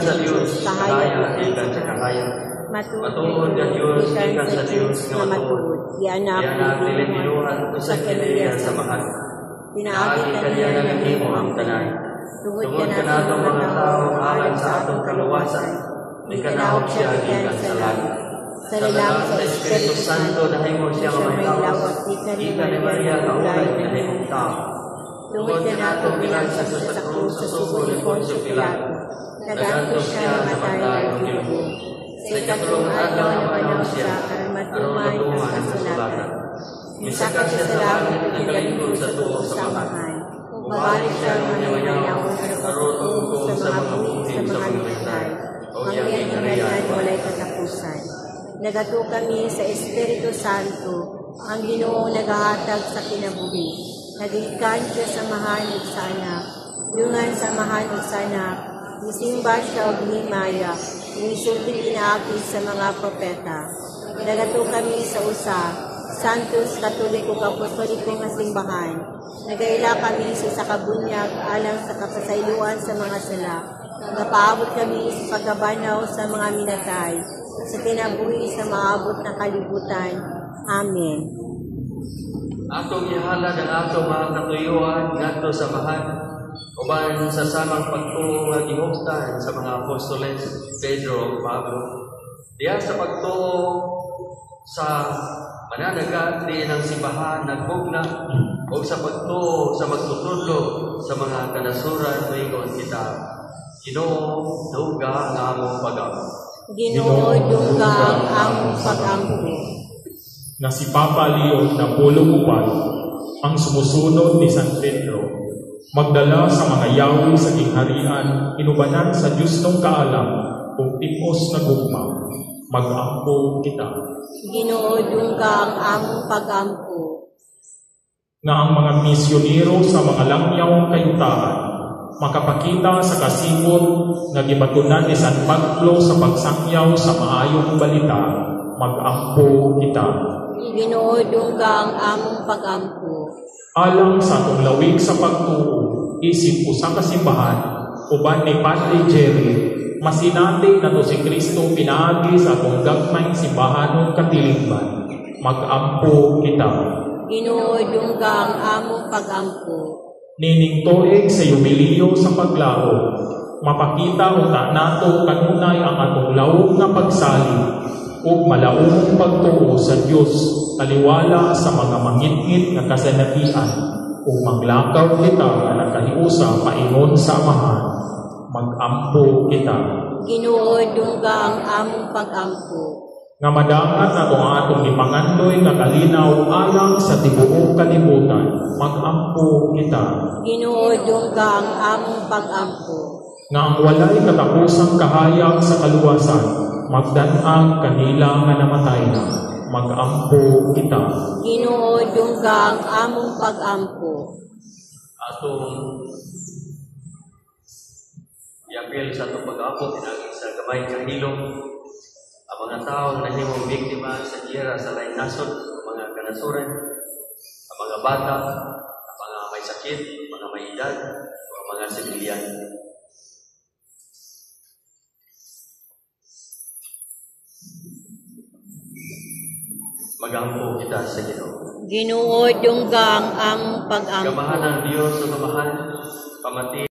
sa Dios kahayag gikan sa kahayag. Matuod nga Dios gikan sa Dios nga matuod. Anak nililuhan sa kaniya sa mahal. Pinaagi kaniya ng imo ang tanan. Tungod ka nato mga tao alang sa atong kaluwasan. Ikanahog siya gikan sa langit. Salamat sa Espiritu Santo dahil mo siya mamayawas. Ika ni Maria na ulay dahil mong tao. Tungod ka nato bilang sa krus sa sugo ni Poncio Pilato. Naganto siya matay ng Ginoo. Sa ikatlong araw na panahon siya para matumay ang kasulatan. Misaka siya sa langit at kinalingkod sa tuong samahan. Mabalik siya ang mananayaw sa pagtutuo sa mga buhi sa mga mitay. Hanggang hanggang walay katapusan. Nagato kami sa Espiritu Santo, ang Ginoong naghahatag sa kinabuhi. Nagikan siya sa mahan ug sa anak, dungan sa mahan ug sa anak, isimba siya og himaya, inisulti inaakit sa mga propeta. Nagato kami sa usa, Santos Katoliko Apostoliko nga simbahan. Nagaila kami sa kabunyag alang sa kapasayloan sa mga sala. Napaabot kami sa paggabanaw sa mga minatay, sa kinabuhi sa maabot na kalibutan. Amen. Atong ihalad ang atong mga katuyuan ngadto sa mahan, uban sa samang pagtuo nga gihuptan sa mga apostoles Pedro ug Pablo. Diya sa pagtuo sa mananagat ng simbahan nagpugna o sa pagtuo sa magtutudlo sa mga kanasuran tuigon kita. Ginoo, duga nga among pag-ampo. Ginoo, duga ang among pag-ampo. Na si Papa Leo na pulong upal, ang sumusunod ni San Pedro, magdala sa mga yawi sa kingharian, inubanan sa Diyos ng kaalam, kung tipos na gugma, mag-ampo kita. Ginoo, duga ang among pag-ampo. Nga ang mga misyonero sa mga langyaw kayutaan, makapakita sa kasipot nga gibatunan ni San Pablo sa pagsakyaw sa maayong balita, mag-ampo kita. Ginoo, duga ang among pag-ampo. Alang sa atong lawig sa pagtuo, isip usa ka simbahan, uban ni Padre Jerry, masinati na to si Kristo pinaagi sa atong gagmayng simbahanong katilingban, mag-ampo kita. Ginoo, duga ang among pag-ampo. Nining toeg sa yubilyo sa paglao, mapakita uta nato kanunay ang atong lawog nga pagsali ug malaumong pagtuo sa Dios taliwala sa mga mangit-ngit nga kasanatian ug maglakaw kita nga nakahiusa paingon sa amahan, mag-ampo kita. Ginoo, duga ang among pag-ampo. Nga madangat nato ang atong ipangandoy nga kalinaw alang sa tibuok kalibutan, mag-ampo kita. Ginoo, duga ang among pag-ampo. Nga ang walay katapusang kahayag sa kaluwasan, magdanag kanila nga namatay na, mag-ampo kita. Ginoo, duga ang among pag-ampo. Atong iapil sa atong pag-ampo pinagi sa gamay kahilom ang mga taong nahimong biktima sa giyera sa lain nasod, ang mga kanasuran, ang mga bata, ang mga may sakit, mga may edad, ang mga sibilyan. Mag-ampo kita sa Ginoo. Ginoo, duga ang among pag-ampo. Gamahan ng Diyos sa mamahan, pamati